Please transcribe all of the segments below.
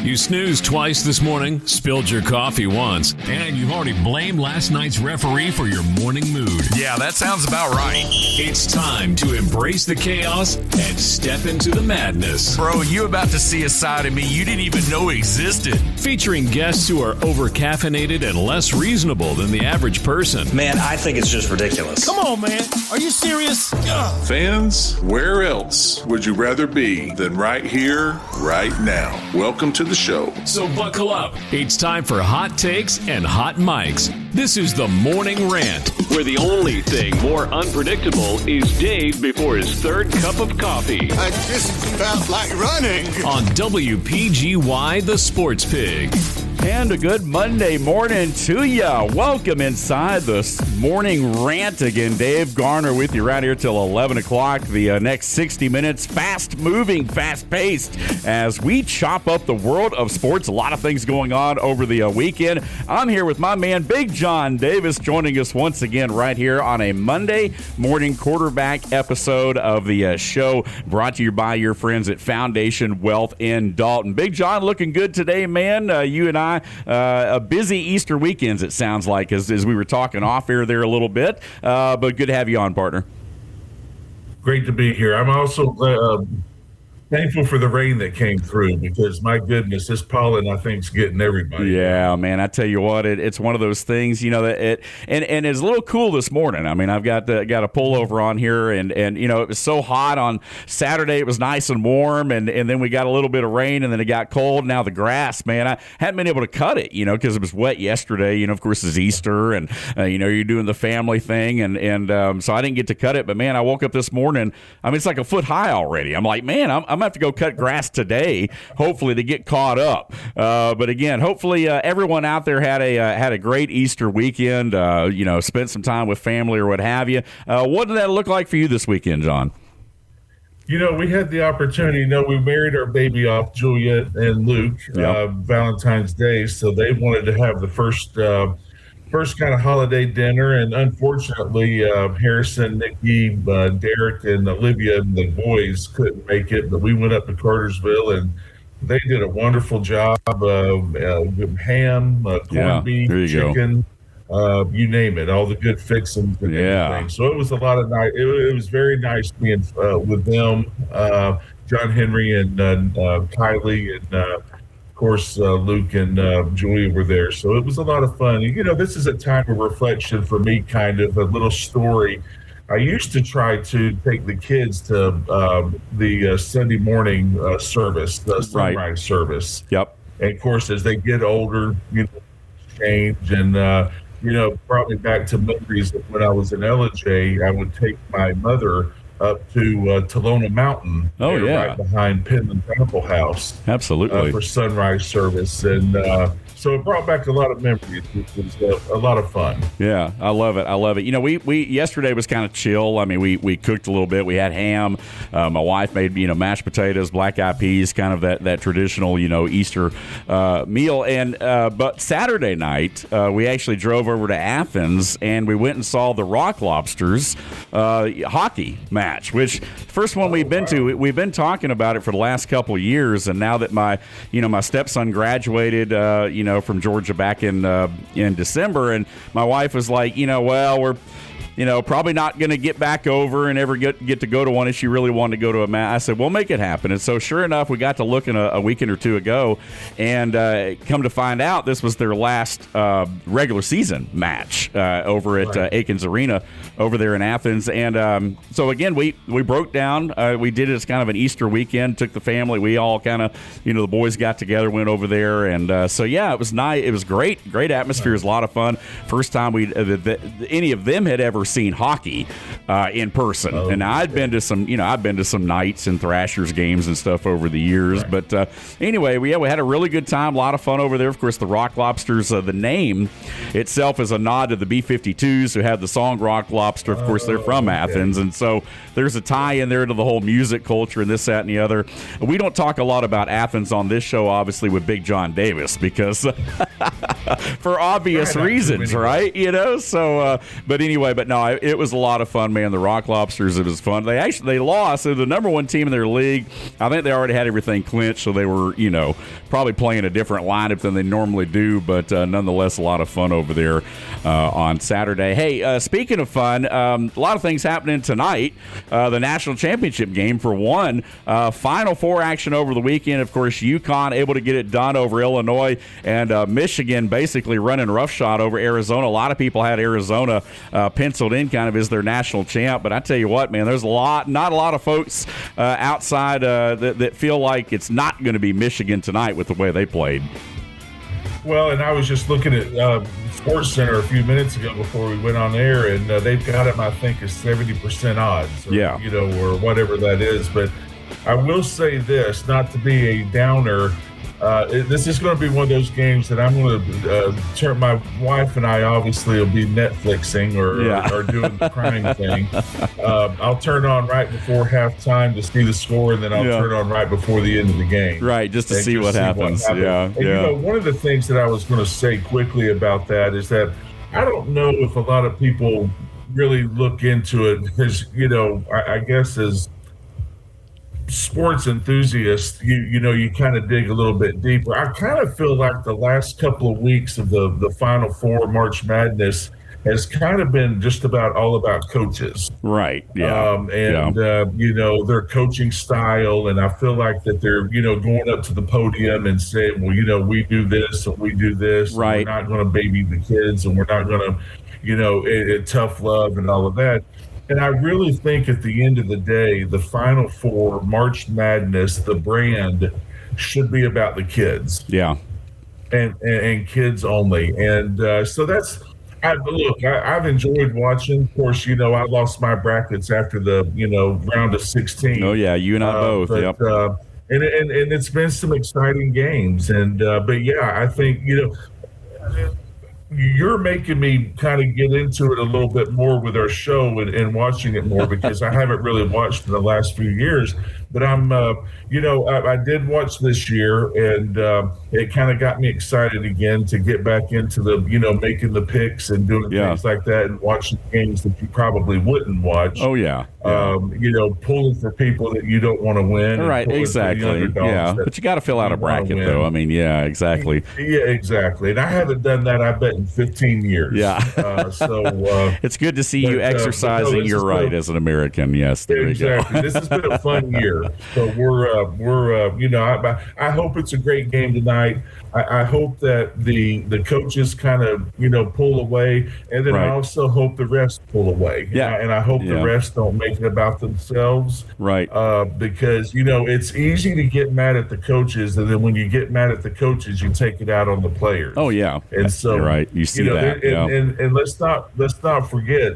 You snoozed twice this morning, spilled your coffee once, and you've already blamed last night's referee for your morning mood. Yeah, that sounds about right. It's time to embrace the chaos and step into the madness. Bro, you about to see a side of me you didn't even know existed. Featuring guests who are over-caffeinated and less reasonable than the average person. Man, I think it's just ridiculous. Come on, man. Are you serious? Ugh. Fans, where else would you rather be than right here, right now? Welcome to the show. So buckle up. It's time for hot takes and hot mics. This is the Morning Rant, where the only thing more unpredictable is Dave before his third cup of coffee. I just felt like running. On WPGY, the Sports Pig. And a good Monday morning to ya. Welcome inside the Morning Rant again. Dave Garner with you right here till 11 o'clock. The next 60 minutes, fast-moving, fast-paced, as we chop up the world of sports. A lot of things going on over the weekend. I'm here with my man, Big John Davis, joining us once again right here on a Monday morning quarterback episode of the show, brought to you by your friends at Foundation Wealth in Dalton. Big John, looking good today, man. You and I, a busy Easter weekends, it sounds like, as we were talking off air there a little bit. But good to have you on, partner. Great to be here. I'm also thankful for the rain that came through, because my goodness, this pollen I think is getting everybody. Yeah, man, I tell you what, it's one of those things, you know, that and it's a little cool this morning. I mean, I've got a pullover on here, and you know, it was so hot on Saturday. It was nice and warm, and then we got a little bit of rain, and then it got cold. Now the grass, man, I hadn't been able to cut it, you know, because it was wet yesterday. You know, of course, it's Easter, and you know, you're doing the family thing, and so I didn't get to cut it. But man, I woke up this morning. I mean, it's like a foot high already. I'm like, man, I'm have to go cut grass today, hopefully, to get caught up. But again, hopefully everyone out there had a great Easter weekend. You know, spent some time with family or what have you. What did that look like for you this weekend, John? You know, we had the opportunity. You know, we married our baby off, Julia and Luke, Valentine's Day, so they wanted to have the first kind of holiday dinner, and unfortunately, Harrison, Nikki, Derek, and Olivia, and the boys couldn't make it, but we went up to Cartersville, and they did a wonderful job of ham, corned beef, chicken, you name it, all the good fixings and everything. So it was a lot of nice. It was very nice being with them, John Henry and Kylie, and of course, Luke and Julia were there, so it was a lot of fun. You know, this is a time of reflection for me, kind of a little story. I used to try to take the kids to the Sunday morning service, the sunrise service. Yep. And of course, as they get older, you know, change, and you know, brought me back to memories of when I was in LJ. I would take my mother up to Talona Mountain, right behind Penland Temple House. Absolutely. For sunrise service. And so it brought back a lot of memories. It was a lot of fun. Yeah, I love it. You know, we yesterday was kind of chill. I mean, we cooked a little bit. We had ham. My wife made, you know, mashed potatoes, black eyed peas, kind of that traditional, you know, Easter meal. And but Saturday night, we actually drove over to Athens, and we went and saw the Rock Lobsters hockey match, which first one we've been to. We've been talking about it for the last couple of years, and now that my stepson graduated, you know, from Georgia back in December, and my wife was like, you know, well, we're, you know, probably not going to get back over and ever get to go to one if she really wanted to go to a match. I said, we'll make it happen. And so sure enough, we got to looking a weekend or two ago, and come to find out this was their last regular season match over at Aikens Arena over there in Athens. And so again, we broke down. We did it as kind of an Easter weekend, took the family. We all kind of, you know, the boys got together, went over there. And so, yeah, it was nice. It was great atmosphere. It was a lot of fun. First time any of them had ever seen hockey in person. And I'd been to some Knights and Thrashers games and stuff over the years. Right. But anyway, we had a really good time, a lot of fun over there. Of course, the Rock Lobsters, the name itself is a nod to the B-52s who had the song Rock Lobster. Of course, they're from Athens, and so there's a tie in there to the whole music culture and this, that, and the other. We don't talk a lot about Athens on this show, obviously, with Big John Davis, because for obvious reasons, right? You know, so but anyway, but no, it was a lot of fun, man. The Rock Lobsters, it was fun. They lost. They're the number one team in their league. I think they already had everything clinched, so they were, probably playing a different lineup than they normally do, but nonetheless, a lot of fun over there on Saturday. Hey, speaking of fun, a lot of things happening tonight. The national championship game, for one. Final Four action over the weekend. Of course, UConn able to get it done over Illinois, and Michigan basically running roughshod over Arizona. A lot of people had Arizona penciled in kind of as their national champ, but I tell you what, man, there's not a lot of folks outside that feel like it's not going to be Michigan tonight with the way they played. Well, and I was just looking at Sports Center a few minutes ago before we went on air, and they've got them, I think, as 70% odds, or whatever that is. But I will say this, not to be a downer, this is going to be one of those games that I'm going to turn. My wife and I obviously will be Netflixing or doing the crying thing. I'll turn on right before halftime to see the score, and then I'll turn on right before the end of the game. Right, just to see what happens. Yeah, and, one of the things that I was going to say quickly about that is that I don't know if a lot of people really look into it because, I guess as sports enthusiasts, you kind of dig a little bit deeper. I kind of feel like the last couple of weeks of the Final Four March Madness has kind of been just about all about coaches. Right. Yeah. Their coaching style. And I feel like that they're, going up to the podium and saying, well, we do this and we do this. Right. And we're not going to baby the kids, and we're not going to, tough love and all of that. And I really think at the end of the day, the Final Four, March Madness, the brand should be about the kids. Yeah. And kids only. And so that's – I've enjoyed watching. Of course, I lost my brackets after the, round of 16. Oh, yeah, you and I both. Yep. And it's been some exciting games. And but, yeah, I think, you're making me kind of get into it a little bit more with our show and watching it more because I haven't really watched in the last few years. But I'm, I did watch this year, and it kind of got me excited again to get back into the, making the picks and doing things like that and watching games that you probably wouldn't watch. Oh, yeah. Pulling for people that you don't want to win. Right, exactly. Yeah, but you got to fill out a bracket, though. I mean, yeah, exactly. Yeah, exactly. And I haven't done that, I bet, in 15 years. Yeah. It's good to see you exercising your right as an American. Yes, there exactly. You go. This has been a fun year. So I hope it's a great game tonight. I hope that the coaches kind of, pull away. And then I also hope the refs pull away. Yeah. And I hope the refs don't make it about themselves. Right. Because, it's easy to get mad at the coaches. And then when you get mad at the coaches, you take it out on the players. Oh, yeah. And so, you're right. You see that. And let's not forget,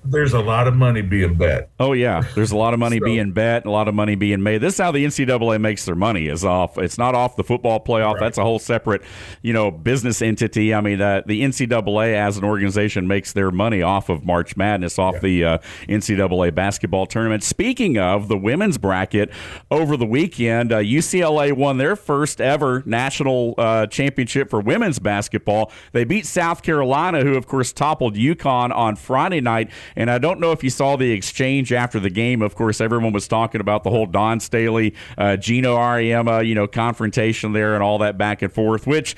there's a lot of money being bet. Oh, yeah. There's a lot of money being bet and a lot of money being made. This is how the NCAA makes their money, is off. It's not off the football playoff. Right. That's a whole separate, business entity. I mean, the NCAA as an organization makes their money off of March Madness, off the NCAA basketball tournament. Speaking of the women's bracket, over the weekend, UCLA won their first ever national championship for women's basketball. They beat South Carolina, who, of course, toppled UConn on Friday night. And I don't know if you saw the exchange after the game. Of course, everyone was talking about the whole Dawn Staley, Gino Auriemma, confrontation there and all that back and forth, which,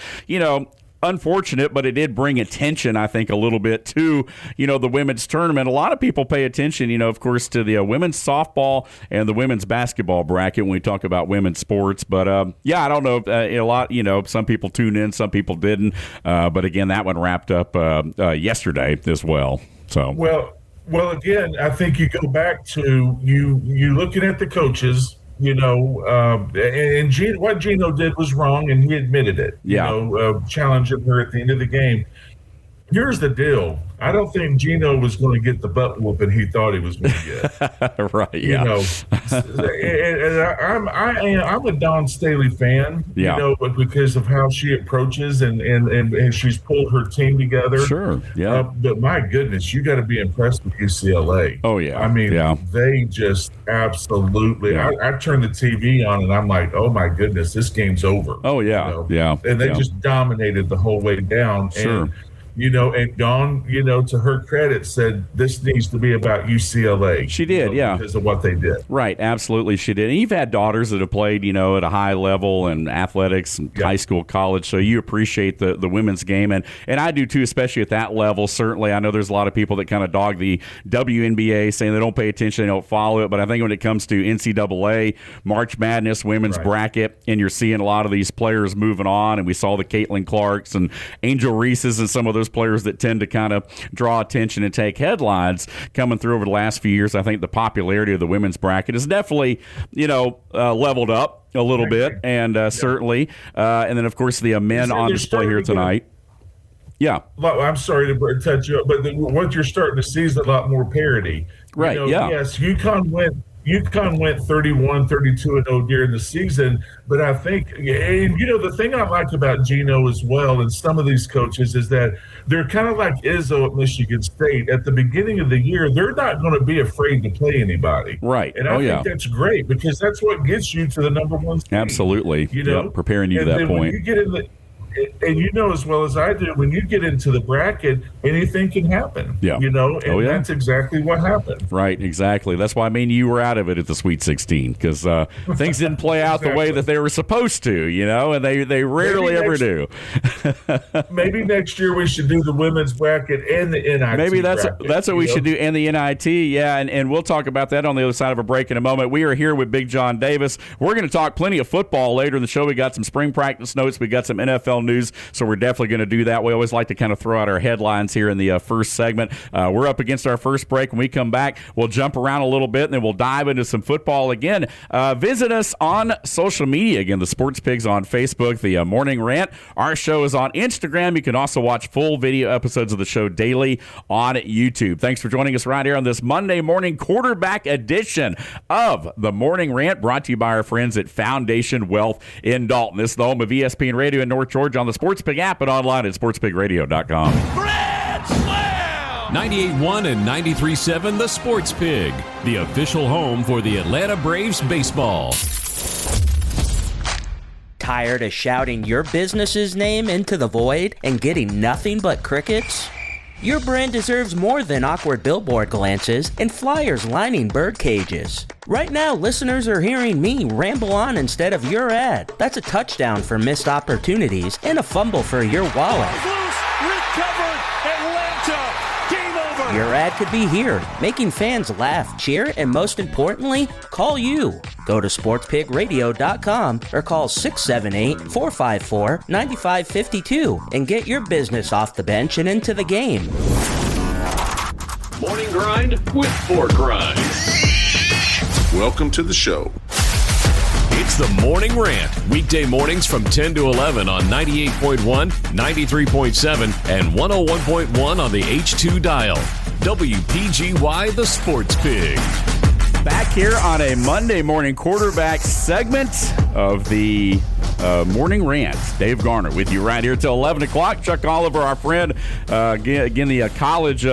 unfortunate, but it did bring attention, I think, a little bit to, the women's tournament. A lot of people pay attention, of course, to the women's softball and the women's basketball bracket when we talk about women's sports. But, I don't know. A lot, some people tuned in, some people didn't. But, again, that one wrapped up yesterday as well. So Well, again, I think you go back to you looking at the coaches, and what Gino did was wrong, and he admitted it. Yeah. Challenging her at the end of the game. Here's the deal. I don't think Gino was going to get the butt whooping he thought he was going to get. Right. Yeah. And I'm a Dawn Staley fan. Yeah. But because of how she approaches and she's pulled her team together. Sure. Yeah. But my goodness, you got to be impressed with UCLA. Oh yeah. I mean, they just absolutely. Yeah. I turn the TV on and I'm like, oh my goodness, this game's over. Oh yeah. Yeah. And they just dominated the whole way down. Sure. And And Dawn, to her credit, said this needs to be about UCLA. She did, yeah. Because of what they did. Right, absolutely she did. And you've had daughters that have played, at a high level in athletics and high school, college, so you appreciate the women's game. And I do too, especially at that level. Certainly, I know there's a lot of people that kind of dog the WNBA, saying they don't pay attention, they don't follow it. But I think when it comes to NCAA, March Madness, women's bracket, and you're seeing a lot of these players moving on, and we saw the Caitlin Clarks and Angel Reese's and some of those players that tend to kind of draw attention and take headlines coming through over the last few years. I think the popularity of the women's bracket is definitely, leveled up a little bit, and certainly. And then, of course, the men on display here tonight. Yeah. I'm sorry to touch you up, but what you're starting to see is a lot more parity. Right, Yes, UConn went 31, 32-0 during the season, but I think, and the thing I like about Gino as well, and some of these coaches, is that they're kind of like Izzo at Michigan State. At the beginning of the year, they're not going to be afraid to play anybody. Right. And I think that's great, because that's what gets you to the number one seed. Absolutely. Preparing you to that point. When you get in and as well as I do, when you get into the bracket, anything can happen. Yeah. And that's exactly what happened. Right, exactly. That's why you were out of it at the Sweet 16, because things didn't play out the way that they were supposed to, and they rarely ever do. Maybe next year we should do the women's bracket and the NIT. Maybe that's bracket, what we should do, and the NIT, and we'll talk about that on the other side of a break in a moment. We are here with Big John Davis. We're going to talk plenty of football later in the show. We got some spring practice notes. We got some NFL news, so we're definitely going to do that. We always like to kind of throw out our headlines here in the first segment. We're up against our first break. When we come back, we'll jump around a little bit, and then we'll dive into some football again. Visit us on social media. Again, the Sports Pigs on Facebook, the Morning Rant. Our show is on Instagram. You can also watch full video episodes of the show daily on YouTube. Thanks for joining us right here on this Monday morning quarterback edition of the Morning Rant, brought to you by our friends at Foundation Wealth in Dalton. This is the home of ESPN Radio in North Georgia, on the Sports Pig app and online at sportspigradio.com. Grand Slam! 98.1 and 93.7 The Sports Pig, the official home for the Atlanta Braves baseball. Tired of shouting your business's name into the void and getting nothing but crickets? Your brand deserves more than awkward billboard glances and flyers lining bird cages. Right now, listeners are hearing me ramble on instead of your ad. That's a touchdown for missed opportunities and a fumble for your wallet. Recovered, Atlanta, game over. Your ad could be here, making fans laugh, cheer, and most importantly, call you. Go to sportspigradio.com or call 678-454-9552 and get your business off the bench and into the game. Morning Grind with Pork Rinds. Welcome to the show. It's the Morning Rant, weekday mornings from 10 to 11 on 98.1, 93.7, and 101.1 on the H2 dial. WPGY, the Sports Pig. Back here on a Monday morning quarterback segment of the Morning Rant. Dave Garner with you right here till 11 o'clock. Chuck Oliver, our friend, again the college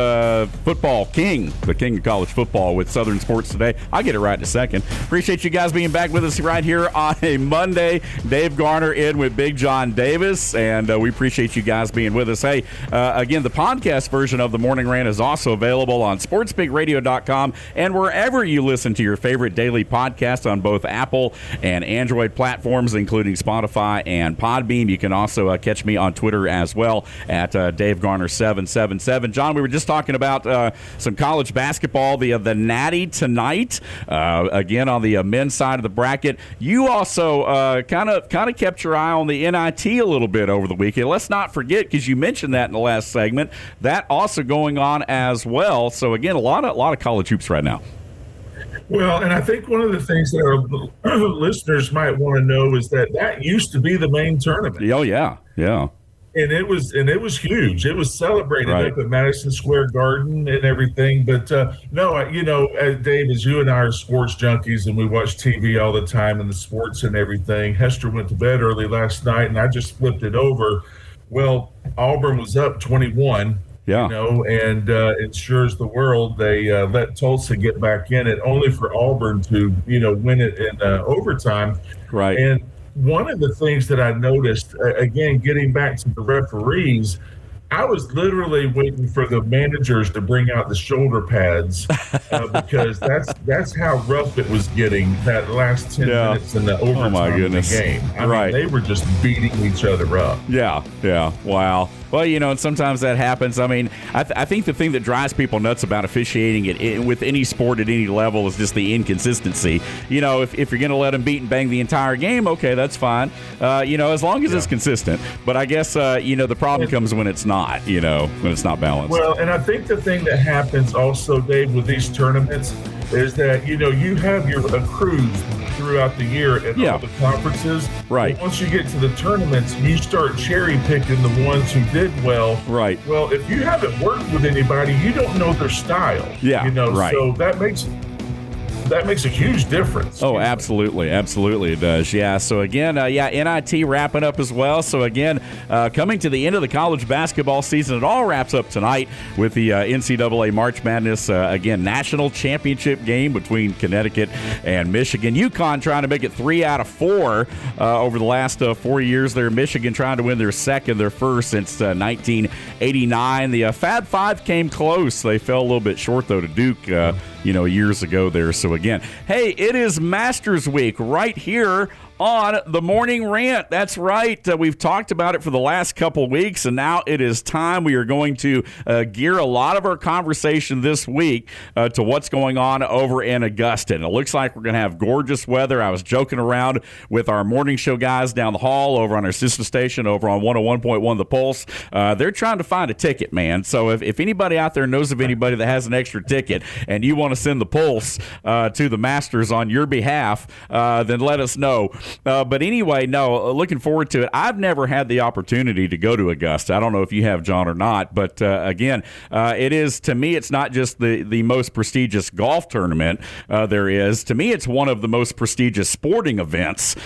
football king, the king of college football with Southern Sports Today. I'll get it right in a second. Appreciate you guys being back with us right here on a Monday. Dave Garner in with Big John Davis, and we appreciate you guys being with us. Hey, again, the podcast version of the Morning Rant is also available on sportspigradio.com and wherever you listen to your favorite daily podcast on both Apple and Android platforms, including Spotify and Podbean. You can also catch me on Twitter as well at Dave Garner 777. John, we were just talking about some college basketball, the Natty tonight. Again, on the men's side of the bracket. You also kind of kept your eye on the NIT a little bit over the weekend. Let's not forget, because you mentioned that in the last segment, that also going on as well. So again, a lot of college hoops right now. Well, and I think one of the things that our listeners might want to know is that used to be the main tournament. Oh yeah. And it was huge. It was celebrated up at Madison Square Garden and everything. But no, Dave, as you and I are sports junkies and we watch TV all the time and the sports and everything. Hester went to bed early last night, and I just flipped it over. Well, Auburn was up 21. Yeah. And it sure as the world, they let Tulsa get back in it, only for Auburn to, win it in overtime. Right. And one of the things that I noticed, again, getting back to the referees, I was literally waiting for the managers to bring out the shoulder pads because that's how rough it was getting that last 10 minutes in the overtime of the game. I mean, they were just beating each other up. Yeah. Wow. Well, and sometimes that happens. I mean, I think the thing that drives people nuts about officiating with any sport at any level is just the inconsistency. If you're going to let them beat and bang the entire game, okay, that's fine. As long as it's consistent. But I guess, the problem comes when it's not, when it's not balanced. Well, and I think the thing that happens also, Dave, with these tournaments is that, you have your crews throughout the year at all the conferences. Right. But once you get to the tournaments, you start cherry picking the ones who did well. Right. Well, if you haven't worked with anybody, you don't know their style. Yeah. Right. So that makes a huge difference. Oh, absolutely it does. Yeah. So again, NIT wrapping up as well. So again, coming to the end of the college basketball season, it all wraps up tonight with the NCAA March Madness again national championship game between Connecticut and Michigan. UConn trying to make it 3 out of 4 over the last 4 years. There, Michigan trying to win their first since 1989. The Fab Five came close. They fell a little bit short though to Duke. Years ago there. So again, hey, it is Masters Week right here on the Morning Rant. That's right. We've talked about it for the last couple weeks, and now it is time. We are going to gear a lot of our conversation this week to what's going on over in Augusta. And it looks like we're going to have gorgeous weather. I was joking around with our morning show guys down the hall over on our sister station over on 101.1 The Pulse. They're trying to find a ticket, man. So if anybody out there knows of anybody that has an extra ticket and you want to send the Pulse to the Masters on your behalf, then let us know. But anyway, looking forward to it. I've never had the opportunity to go to Augusta. I don't know if you have, John, or not. But again, it is, to me, it's not just the most prestigious golf tournament there is. To me, it's one of the most prestigious sporting events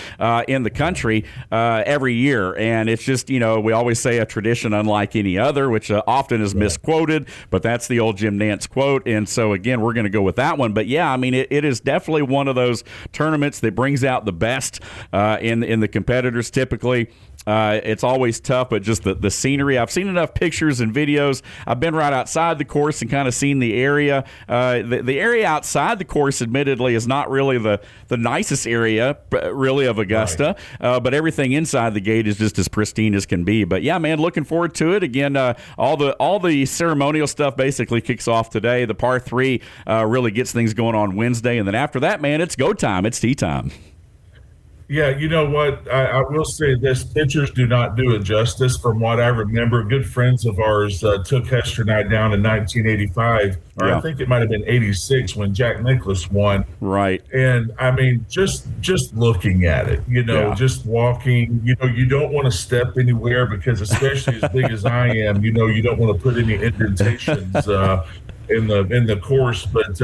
in the country every year. And it's just, we always say a tradition unlike any other, which often is misquoted. But that's the old Jim Nantz quote. And so, again, we're going to go with that one. But, yeah, I mean, it is definitely one of those tournaments that brings out the best in the competitors typically. It's always tough, but just the scenery. I've seen enough pictures and videos. I've been right outside the course and kind of seen the area. The area outside the course, admittedly, is not really the nicest area, really, of Augusta. Right. But everything inside the gate is just as pristine as can be. But yeah, man, looking forward to it. Again, all the ceremonial stuff basically kicks off today. The par 3 really gets things going on Wednesday, and then after that, man, it's go time. It's tea time. Yeah, you know what? I will say this. Pictures do not do it justice. From what I remember, good friends of ours took Hester and I down in 1985, or I think it might have been 86 when Jack Nicklaus won. Right. And, I mean, just looking at it, just walking, you don't want to step anywhere because, especially as big as I am, you don't want to put any indentations in the course. But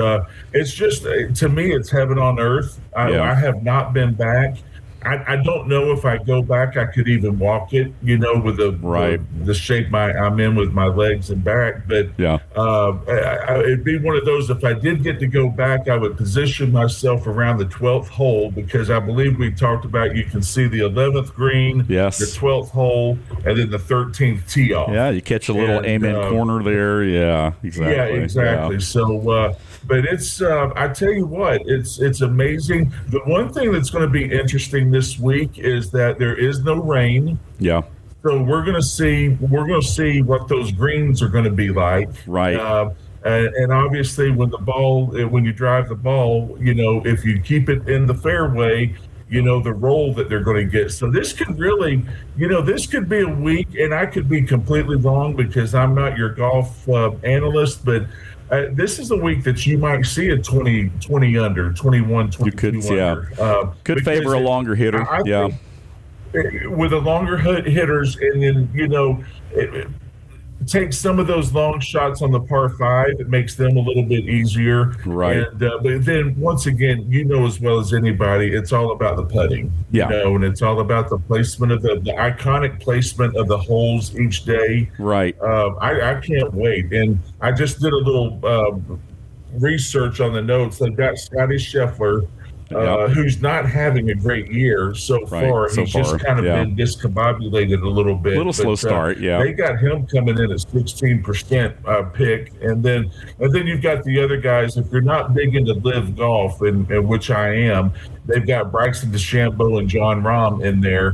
it's just, to me, it's heaven on earth. I have not been back. I don't know if I go back, I could even walk it, with the shape I'm in with my legs and back. But it'd be one of those, if I did get to go back, I would position myself around the 12th hole, because I believe we talked about you can see the 11th green, the 12th hole, and then the 13th tee off. Yeah, you catch a little amen corner there. Yeah, exactly. Yeah, exactly. Yeah. So, but it's, I tell you what, it's amazing. The one thing that's going to be interesting this week is that there is no rain. Yeah. So we're going to see what those greens are going to be like. Right. And obviously when you drive the ball, if you keep it in the fairway, the roll that they're going to get. So this could really, this could be a week, and I could be completely wrong because I'm not your golf analyst, but this is a week that you might see a 20 under, 21, 22 under. Could favor a longer hitter. I think with the longer hitters, and then, take some of those long shots on the par 5. It makes them a little bit easier. Right. And, but then once again, as well as anybody, it's all about the putting. Yeah. And it's all about the placement of the iconic placement of the holes each day. Right. I can't wait. And I just did a little research on the notes. They've got Scotty Scheffler who's not having a great year so far. So He's far, just kind of been discombobulated a little bit. A little slow start, They got him coming in at 16% pick, and then you've got the other guys. If you're not big into live golf, and which I am, they've got Bryson DeChambeau and John Rahm in there,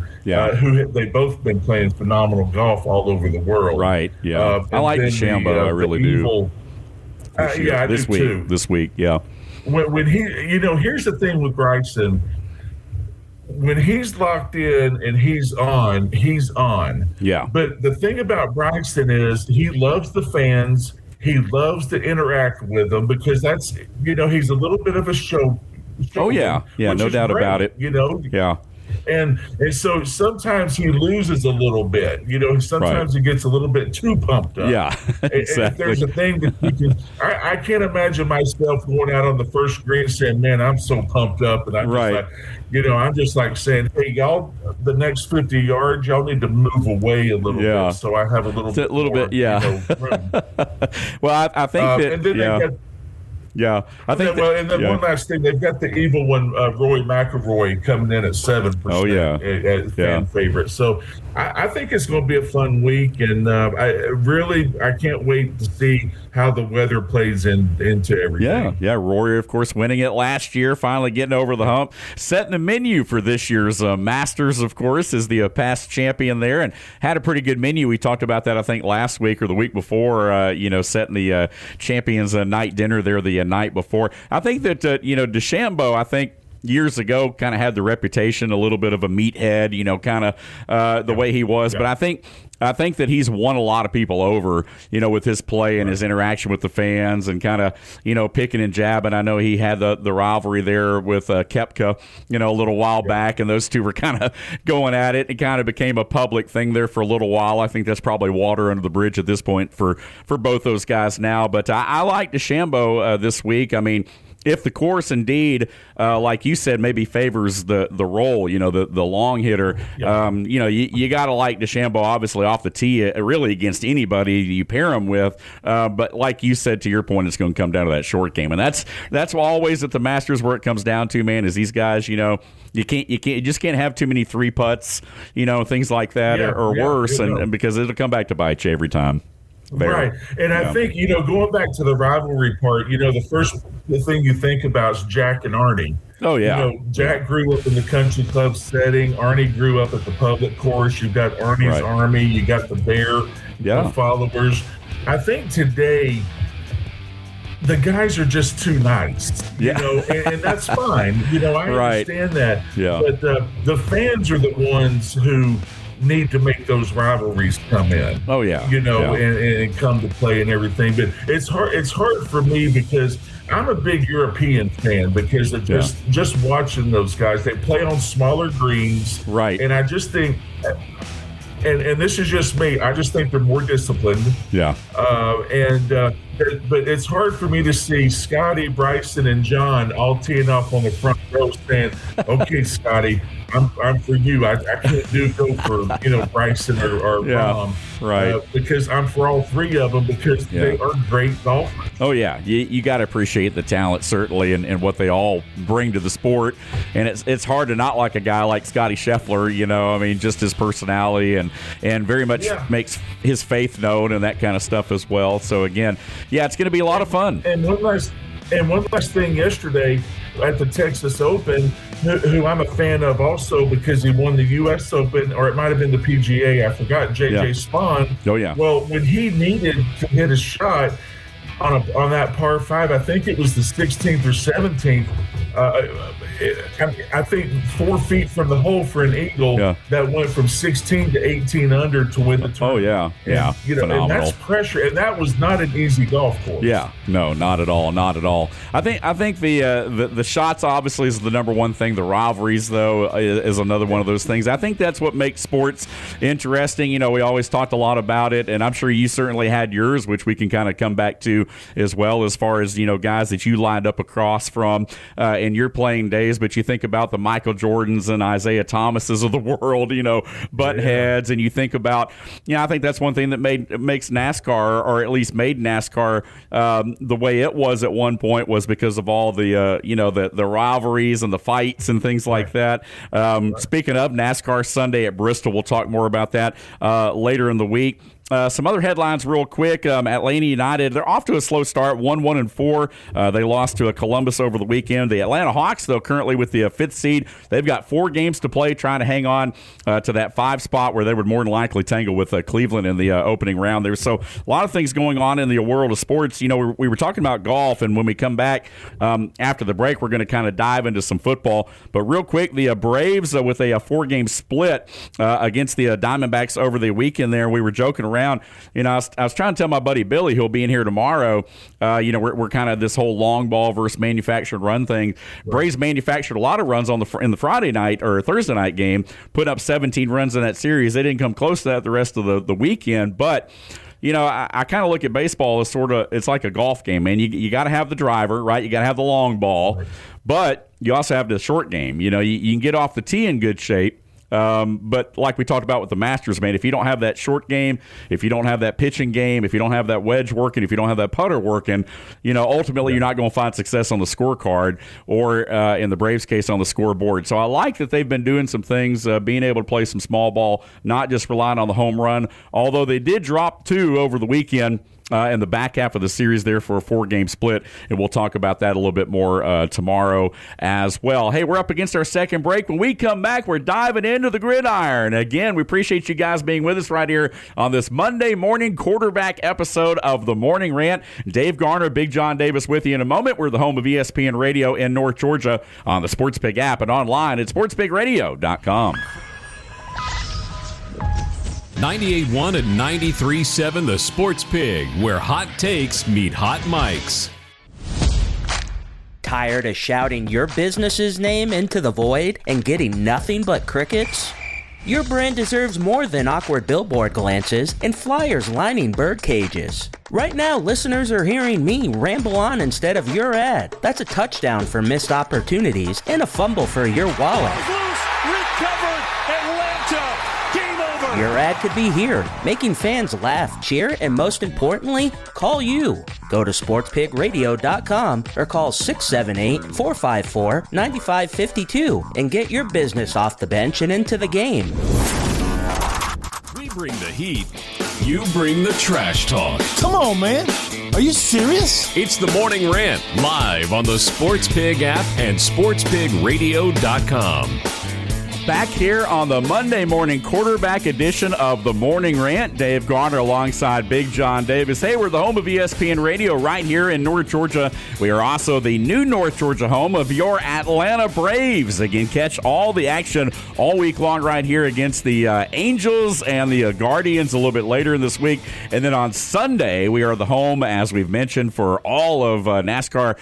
who they've both been playing phenomenal golf all over the world. Right, yeah. I like DeChambeau, I really do. I do too. This week, yeah. When he, here's the thing with Bryson. When he's locked in and he's on, he's on. Yeah. But the thing about Bryson is he loves the fans. He loves to interact with them because that's, he's a little bit of a show. Oh, yeah. Yeah, no doubt about it. Yeah. And so sometimes he loses a little bit. Sometimes he gets a little bit too pumped up. Yeah, exactly. If there's a thing that you can, I can't imagine myself going out on the first green saying, "Man, I'm so pumped up," and I'm just like saying, "Hey, y'all, the next 50 yards, y'all need to move away a little bit, so I have a little bit, room." Well, I think that, and then yeah, I think. One last thing, they've got the evil one, Rory McIlroy, coming in at 7%. Oh yeah, as fan favorite. So I think it's going to be a fun week, and I can't wait to see how the weather plays into everything. Yeah. Rory, of course, winning it last year, finally getting over the hump, setting the menu for this year's Masters. Of course, is the past champion there, and had a pretty good menu. We talked about that, I think, last week or the week before. Setting the champions night dinner there the night before. I think that DeChambeau, I think, years ago kind of had the reputation a little bit of a meathead, the way he was. But I think that he's won a lot of people over, with his play and his interaction with the fans and kind of, picking and jabbing. I know he had the rivalry there with Koepka, a little while back, and those two were kind of going at it. It kind of became a public thing there for a little while. I think that's probably water under the bridge at this point for both those guys now. But I like DeChambeau this week. I mean, if the course indeed, like you said, maybe favors the roll, the long hitter, you got to like DeChambeau, obviously, off the tee, really against anybody you pair him with. But like you said, to your point, it's going to come down to that short game. And that's always at the Masters where it comes down to, man, is these guys, you just can't have too many three putts, things like that or worse, and because it'll come back to bite you every time. There. Right. And I think, going back to the rivalry part, the thing you think about is Jack and Arnie. Oh, yeah. Jack grew up in the country club setting. Arnie grew up at the public course. You've got Arnie's Army. You got the Bear the followers. I think today the guys are just too nice, and that's fine. I understand that. Yeah. But the fans are the ones who need to make those rivalries come in. Oh yeah. And come to play and everything. But it's hard for me because I'm a big European fan because of just watching those guys. They play on smaller greens. Right. And I just think and this is just me, I just think they're more disciplined. Yeah. But it's hard for me to see Scotty, Bryson, and John all teeing up on the front row saying, "Okay, Scotty, I'm for you. I can't go for Bryson or Rahm, right? Because I'm for all three of them because they are great golfers." Oh yeah, you got to appreciate the talent certainly and what they all bring to the sport, and it's hard to not like a guy like Scotty Scheffler. I mean, just his personality and very much makes his faith known and that kind of stuff as well. So again, it's going to be a lot of fun. And one last thing, yesterday at the Texas Open, who I'm a fan of also because he won the U.S. Open, or it might have been the PGA, I forgot, J.J. Spawn. Oh, yeah. Well, when he needed to hit a shot on that par 5, I think it was the 16th or 17th, I think 4 feet from the hole for an eagle that went from 16 to 18 under to win the tournament. Oh, yeah. Phenomenal. And that's pressure, and that was not an easy golf course. Yeah, no, not at all. I think the shots obviously is the number one thing. The rivalries, though, is another one of those things. I think that's what makes sports interesting. We always talked a lot about it, and I'm sure you certainly had yours, which we can kind of come back to as well, as far as guys that you lined up across from in your playing days, but you think about the Michael Jordans and Isaiah Thomases of the world, butt heads, and you think about, I think that's one thing that makes NASCAR, or at least made NASCAR the way it was at one point, was because of all the the rivalries and the fights and things like that. Speaking of NASCAR Sunday at Bristol, we'll talk more about that later in the week. Some other headlines real quick. Atlanta United, they're off to a slow start, 1-1-4. They lost to Columbus over the weekend. The Atlanta Hawks, though, currently with the 5th seed. They've got 4 games to play, trying to hang on to that 5 spot where they would more than likely tangle with Cleveland in the opening round there. So a lot of things going on in the world of sports. We were talking about golf, and when we come back after the break, we're going to kind of dive into some football. But real quick, the Braves with a 4-game split against the Diamondbacks over the weekend there. We were joking around. I was trying to tell my buddy Billy, who'll be in here tomorrow. We're kind of this whole long ball versus manufactured run thing. Braves manufactured a lot of runs in the Friday night or Thursday night game, put up 17 runs in that series. They didn't come close to that the rest of the weekend, but. I kind of look at baseball as it's like a golf game, man. You got to have the driver, right? You got to have the long ball, but you also have the short game. You can get off the tee in good shape. But like we talked about with the Masters, man, if you don't have that short game, if you don't have that pitching game, if you don't have that wedge working, if you don't have that putter working, ultimately you're not going to find success on the scorecard or, in the Braves case, on the scoreboard. So I like that they've been doing some things, being able to play some small ball, not just relying on the home run, although they did drop 2 over the weekend. In the back half of the series there for a 4-game split, and we'll talk about that a little bit more tomorrow as well. Hey, we're up against our second break. When we come back, we're diving into the gridiron. Again, we appreciate you guys being with us right here on this Monday morning quarterback episode of the Morning Rant. Dave Garner, Big John Davis with you in a moment. We're the home of ESPN Radio in North Georgia on the SportsPig app and online at sportspigradio.com. 98.1 and 93.7 The Sports Pig, where hot takes meet hot mics. Tired of shouting your business's name into the void and getting nothing but crickets? Your brand deserves more than awkward billboard glances and flyers lining bird cages. Right now, listeners are hearing me ramble on instead of your ad. That's a touchdown for missed opportunities and a fumble for your wallet. Loose, recovered, Atlanta. Your ad could be here, making fans laugh, cheer, and most importantly, call you. Go to sportspigradio.com or call 678-454-9552 and get your business off the bench and into the game. We bring the heat. You bring the trash talk. Come on, man. Are you serious? It's the Morning Rant, live on the Sports Pig app and sportspigradio.com. Back here on the Monday morning quarterback edition of the Morning Rant. Dave Garner alongside Big John Davis. Hey, we're the home of ESPN Radio right here in North Georgia. We are also the new North Georgia home of your Atlanta Braves. Again, catch all the action all week long right here against the Angels and the Guardians a little bit later in this week. And then on Sunday, we are the home, as we've mentioned, for all of NASCAR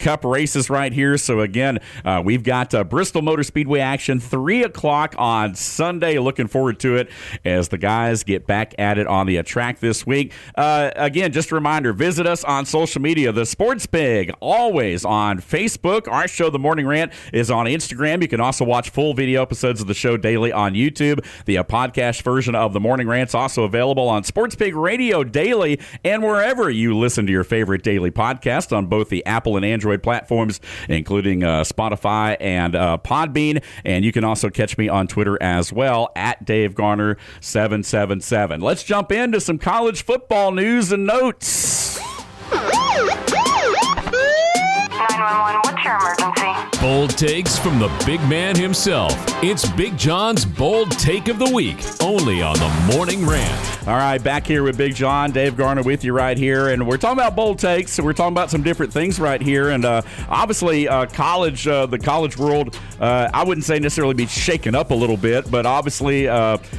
Cup races right here. So again, we've got Bristol Motor Speedway action 3 o'clock on Sunday. Looking forward to it as the guys get back at it on the track this week. Again, just a reminder, visit us on social media. The Sports Pig, always on Facebook. Our show, The Morning Rant, is on Instagram. You can also watch full video episodes of the show daily on YouTube. The podcast version of The Morning Rant is also available on Sports Pig Radio daily and wherever you listen to your favorite daily podcast on both the Apple and Android platforms, including Spotify and Podbean. And you can also catch me on Twitter as well, at Dave Garner 777. Let's jump into some college football news and notes. 911, what's your emergency? Bold takes from the big man himself. It's Big John's Bold Take of the Week, only on the Morning Rant. All right, back here with Big John, Dave Garner with you right here, and we're talking about bold takes, so we're talking about some different things right here, and obviously the college world, I wouldn't say necessarily be shaken up a little bit, but obviously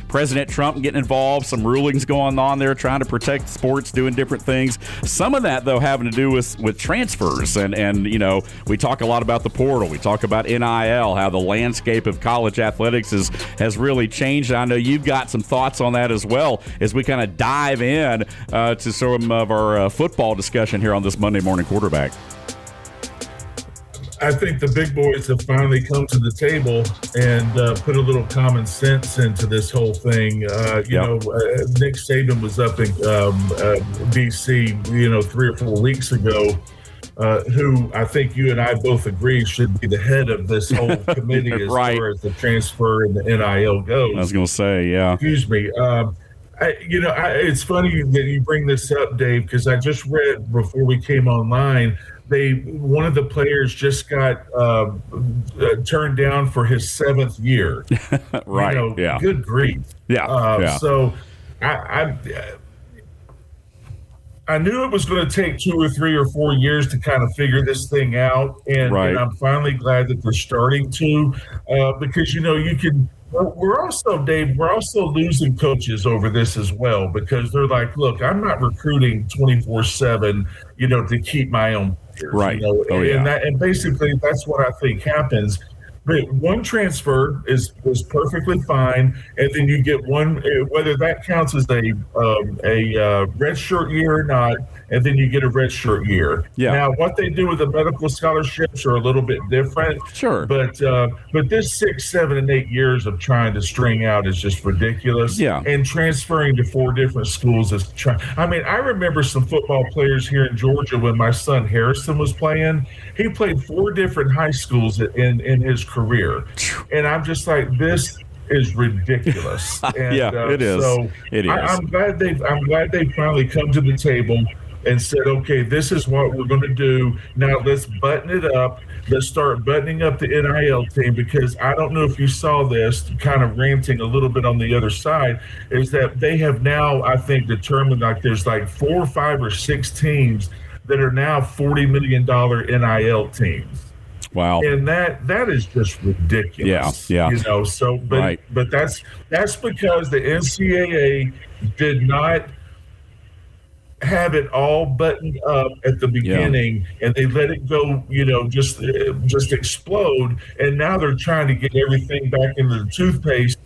President Trump getting involved, some rulings going on there, trying to protect sports, doing different things. Some of that, though, having to do with transfers, and you know, we talk a lot about the portal. We talk about NIL, how the landscape of college athletics has really changed. I know you've got some thoughts on that as well as we kind of dive in to some of our football discussion here on this Monday morning quarterback. I think the big boys have finally come to the table and put a little common sense into this whole thing. Nick Saban was up in D.C., 3 or 4 weeks ago, who I think you and I both agree should be the head of this whole committee as far as the transfer and the NIL goes. I was going to say, yeah. Excuse me. It's funny that you bring this up, Dave, because I just read before we came online, one of the players just got turned down for his 7th year. Right. Yeah. Good grief. Yeah. So I knew it was going to take 2 or 3 or 4 years to kind of figure this thing out, and I'm finally glad that they're starting to, because you can. We're also, Dave, losing coaches over this as well, because they're like, look, I'm not recruiting 24/7, to keep my own players, right? And basically that's what I think happens. But one transfer is perfectly fine, and then you get one, whether that counts as a red shirt year or not, and then you get a red shirt year. Yeah. Now, what they do with the medical scholarships are a little bit different. Sure. But this 6, 7, and 8 years of trying to string out is just ridiculous. Yeah. And transferring to 4 different schools is I remember some football players here in Georgia when my son Harrison was playing. He played 4 different high schools in his career, and I'm just like, this is ridiculous. And, it is. So it is. I'm glad they finally come to the table and said, okay, this is what we're going to do. Now let's button it up. Let's start buttoning up the NIL team, because I don't know if you saw this, kind of ranting a little bit on the other side, is that they have now, I think, determined there's 4 or 5 or 6 teams that are now $40 million NIL teams. Wow. And that is just ridiculous. Yeah. But that's because the NCAA did not have it all buttoned up at the beginning, and they let it go, just explode, and now they're trying to get everything back into the toothpaste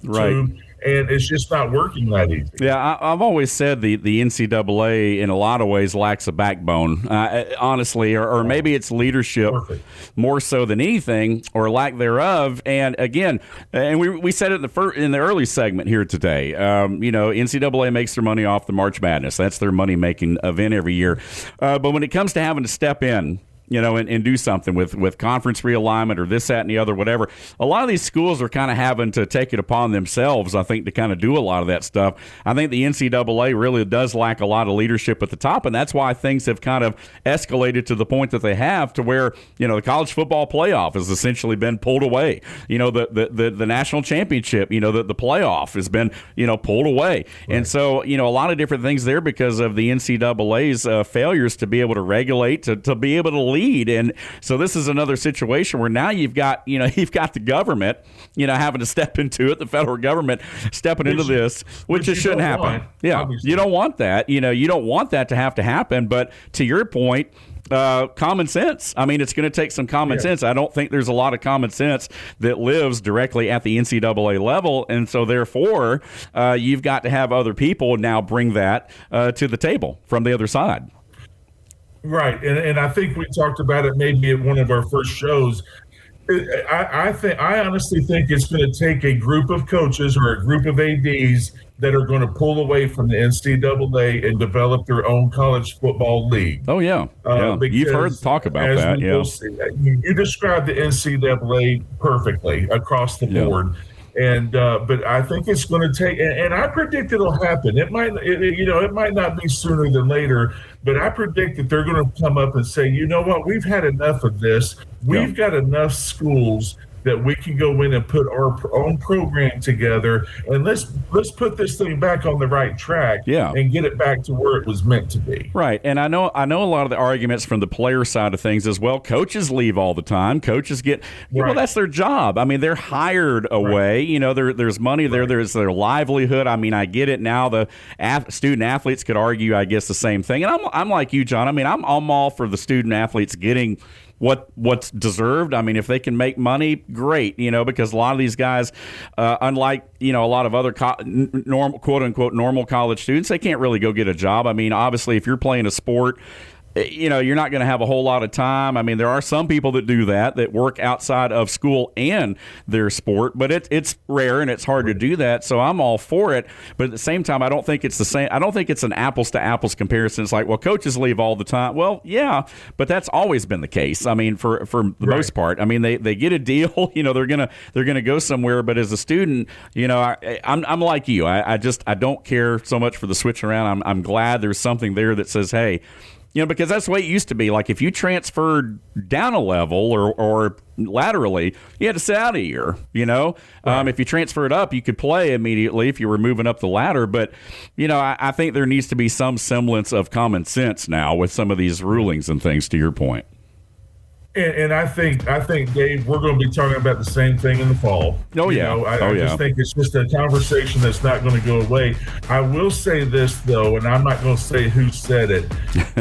tube. And it's just not working that easy. Yeah, I've always said the NCAA in a lot of ways lacks a backbone, honestly, or maybe it's leadership more so than anything, or lack thereof. And again, and we said it in the early segment here today. NCAA makes their money off the March Madness. That's their money-making event every year. But when it comes to having to step in, and do something with conference realignment or this, that, and the other, whatever. A lot of these schools are kind of having to take it upon themselves, I think, to kind of do a lot of that stuff. I think the NCAA really does lack a lot of leadership at the top, and that's why things have kind of escalated to the point that they have, to where, the college football playoff has essentially been pulled away. The national championship, the playoff has been, pulled away. Right. And so, a lot of different things there because of the NCAA's failures to be able to regulate, to be able to lead. And so this is another situation where now you've got the government, having to step into it, the federal government stepping into this, which just shouldn't happen. You don't want that. You don't want that to happen. But to your point, common sense. It's going to take some common sense. I don't think there's a lot of common sense that lives directly at the NCAA level, and so therefore you've got to have other people now bring that to the table from the other side. Right, and I think we talked about it maybe at one of our first shows. I honestly think it's going to take a group of coaches or a group of ADs that are going to pull away from the NCAA and develop their own college football league. Oh, yeah. You've heard talk about that, You described the NCAA perfectly across the board. And but I think it's going to take, and I predict it'll happen. It might not be sooner than later, but I predict that they're going to come up and say, you know what, we've had enough of this. We've got enough schools that we can go in and put our own program together, and let's put this thing back on the right track and get it back to where it was meant to be. Right. And I know a lot of the arguments from the player side of things as well. Coaches leave all the time. Coaches get, well, that's their job. They're hired away. There's money there. There's their livelihood. I get it now. The student athletes could argue, I guess, the same thing. And I'm like you, John. I'm all for the student athletes getting what's deserved. If they can make money, great, because a lot of these guys, unlike, a lot of other normal, quote unquote, normal college students, they can't really go get a job. Obviously, if you're playing a sport, you're not going to have a whole lot of time. I mean, there are some people that do that work outside of school and their sport, but it's rare and it's hard to do that. So I'm all for it. But at the same time, I don't think it's the same. I don't think it's an apples to apples comparison. It's like, well, coaches leave all the time. Well, yeah, but that's always been the case. I mean, for the most part, I mean, they get a deal. They're gonna go somewhere. But as a student, I'm like you. I don't care so much for the switch around. I'm glad there's something there that says, hey, because that's the way it used to be. Like if you transferred down a level or laterally, you had to sit out a year. If you transferred up, you could play immediately if you were moving up the ladder. But I think there needs to be some semblance of common sense now with some of these rulings and things. To your point. And I think, Dave, we're going to be talking about the same thing in the fall. Oh, yeah. I just think it's just a conversation that's not going to go away. I will say this, though, and I'm not going to say who said it.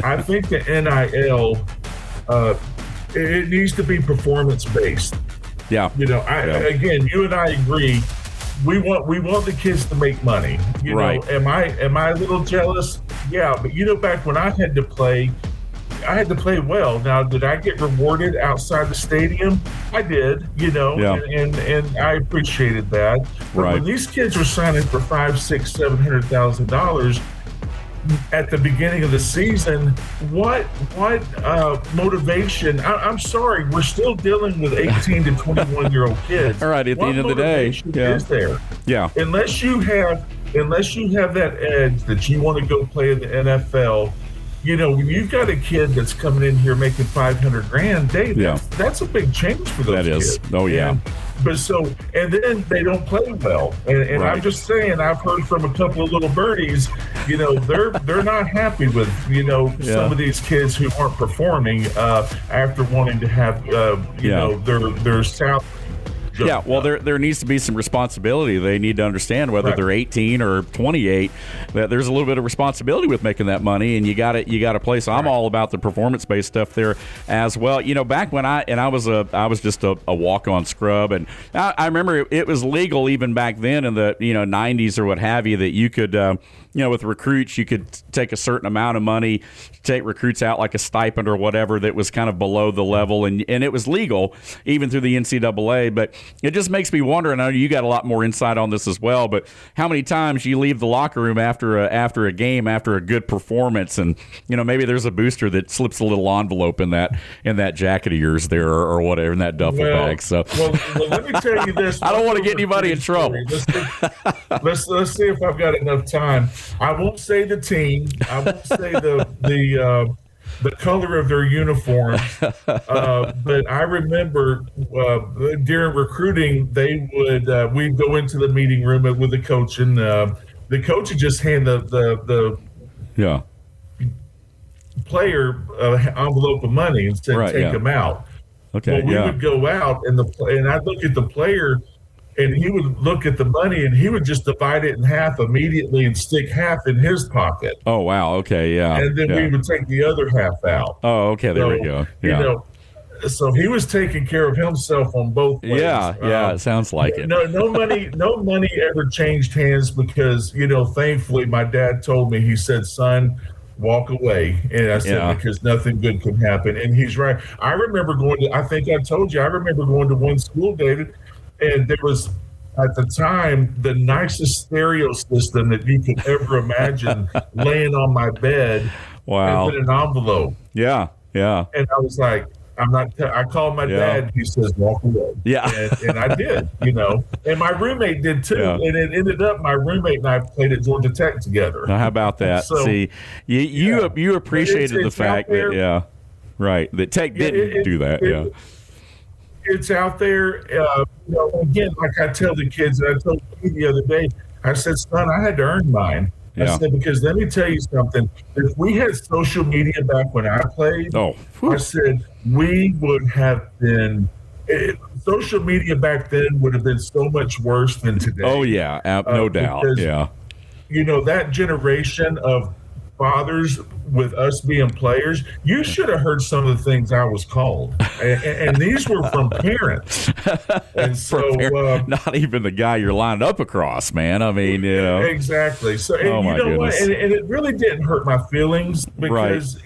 I think the NIL, it needs to be performance-based. Yeah. Again, you and I agree. We want the kids to make money. Am I a little jealous? Yeah, but back when I had to play well. Now, did I get rewarded outside the stadium? I did, and I appreciated that. But when these kids were signing for $500,000, $600,000, $700,000 at the beginning of the season, what motivation? I'm sorry, we're still dealing with 18 to 21-year-old kids. All right, at the end of the day, is there? Yeah. Unless you have that edge that you want to go play in the NFL. When you've got a kid that's coming in here making $500,000, Dave, that's a big change for those kids. Oh, yeah. And then they don't play well. And I'm just saying, I've heard from a couple of little birdies, they're not happy with, some of these kids who aren't performing after wanting to have, their salary. Yeah, well, there needs to be some responsibility. They need to understand whether they're 18 or 28 that there's a little bit of responsibility with making that money, and you got to play. So I'm all about the performance-based stuff there as well. Back when I was just a walk-on scrub, and I remember it was legal even back then in the 90s or what have you that you could. With recruits, you could take a certain amount of money, take recruits out like a stipend or whatever that was kind of below the level, and it was legal even through the NCAA. But it just makes me wonder, and I know you got a lot more insight on this as well, but how many times you leave the locker room after a game, after a good performance, and maybe there's a booster that slips a little envelope in that jacket of yours there or whatever in that duffel bag. So let me tell you this. I don't want to get anybody in trouble. Let's see if I've got enough time. I won't say the team. I won't say the color of their uniforms. But I remember during recruiting, we'd go into the meeting room with the coach, and the coach would just hand the player envelope of money and said, "Take them out." Okay. Well, we would go out, and I'd look at the player. And he would look at the money, and he would just divide it in half immediately and stick half in his pocket. Oh, wow. Okay, yeah. And then we would take the other half out. Oh, okay. There we go. Yeah. So he was taking care of himself on both ways. Yeah. It sounds like it. No money ever changed hands because, thankfully my dad told me, he said, "Son, walk away." And I said, because nothing good can happen. And he's right. I remember I think I told you, I remember going to one school, David, and there was, at the time, the nicest stereo system that you could ever imagine laying on my bed. Wow. And in an envelope. Yeah. And I was like, I called my dad. He says, "Walk away." Yeah. And I did, And my roommate did too. Yeah. And it ended up my roommate and I played at Georgia Tech together. Now, how about that? So, see, you appreciated the fact that, that Tech didn't do that. It's out there. Again, like I tell the kids, and I told you the other day, I said, "Son, I had to earn mine." I said, because let me tell you something. If we had social media back when I played, I said, we would have been social media back then would have been so much worse than today. Oh, yeah, no doubt. Because, that generation of fathers with us being players, you should have heard some of the things I was called. And these were from parents. And so not even the guy you're lined up across, man. I mean, Exactly. So, and what? And it really didn't hurt my feelings because,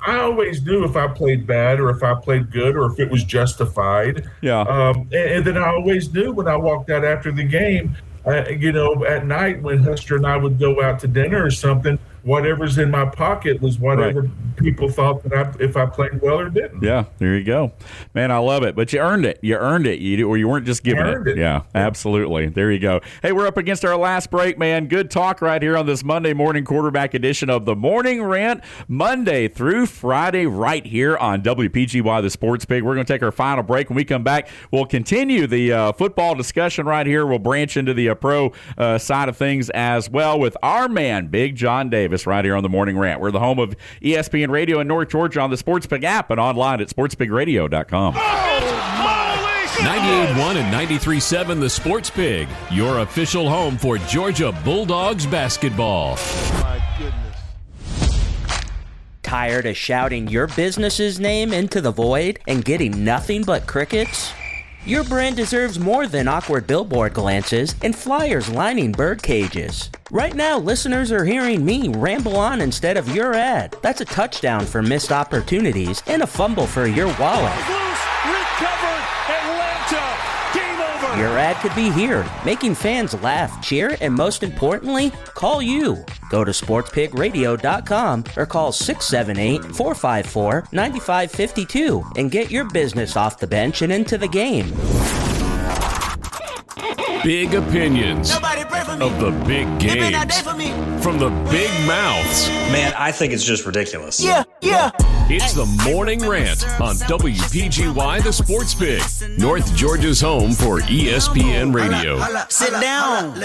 I always knew if I played bad or if I played good or if it was justified. Yeah. And then I always knew when I walked out after the game, at night when Hester and I would go out to dinner or something, whatever's in my pocket was whatever people thought that if I played well or didn't. Yeah, there you go. Man, I love it. But you earned it. You earned it. You weren't just giving it. Yeah, absolutely. There you go. Hey, we're up against our last break, man. Good talk right here on this Monday morning quarterback edition of the Morning Rant, Monday through Friday right here on WPGY, the Sports Pig. We're going to take our final break. When we come back, we'll continue the football discussion right here. We'll branch into the pro side of things as well with our man, Big John Davis, right here on the Morning Rant. We're the home of ESPN Radio in North Georgia on the Sports Pig app and online at sportspigradio.com. 98.1 and 93.7 The Sports Pig, your official home for Georgia Bulldogs basketball. My goodness. Tired of shouting your business's name into the void and getting nothing but crickets? Your brand deserves more than awkward billboard glances and flyers lining bird cages. Right now, listeners are hearing me ramble on instead of your ad. That's a touchdown for missed opportunities and a fumble for your wallet. Loose, recovered, Atlanta, game over. Your ad could be here, making fans laugh, cheer, and most importantly, call you. Go to sportspigradio.com or call 678-454-9552 and get your business off the bench and into the game. Big opinions of the big games from the big mouths. Man, I think it's just ridiculous. Yeah. It's the Morning Rant on WPGY, the Sports Pig, North Georgia's home for ESPN Radio. Sit down.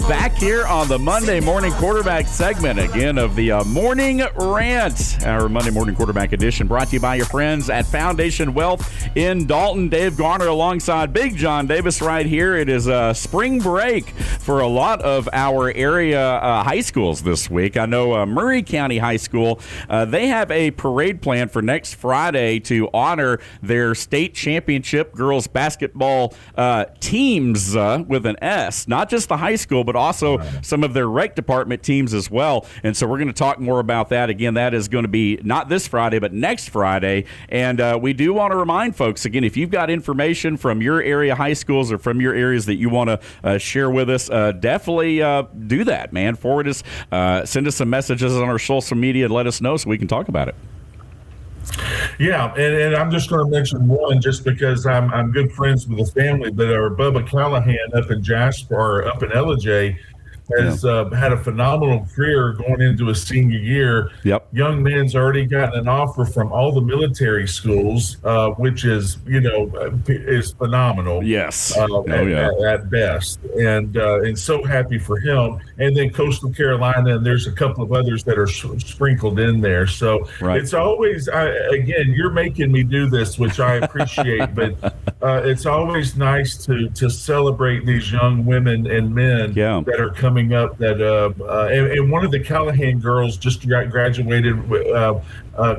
Back here on the Monday morning quarterback segment again of the Morning Rant, our Monday morning quarterback edition, brought to you by your friends at Foundation Wealth in Dalton. Dave Garner alongside Big John Davis right here. It is spring break for a lot of our area high schools this week. I know Murray County High School, they have a parade plan for next Friday to honor their state championship girls basketball teams with an S. Not just the high school, but also some of their rec department teams as well. And so we're going to talk more about that. Again, that is going to be not this Friday, but next Friday. And we do want to remind folks, again, if you've got information from your area high schools or from your areas that you want to share with us, definitely do that, man. Forward us, send us some messages on our social media and let us know so we can talk about it. Yeah, and I'm just going to mention one just because I'm good friends with the family, but our Bubba Callahan up in Jasper, or up in LJ, has had a phenomenal career going into his senior year. Yep. Young man's already gotten an offer from all the military schools, which is, is phenomenal. Yes. At best. And so happy for him. And then Coastal Carolina, and there's a couple of others that are sprinkled in there. So It's always, again, you're making me do this, which I appreciate, but it's always nice to celebrate these young women and men that are coming up that and one of the Callahan girls just graduated.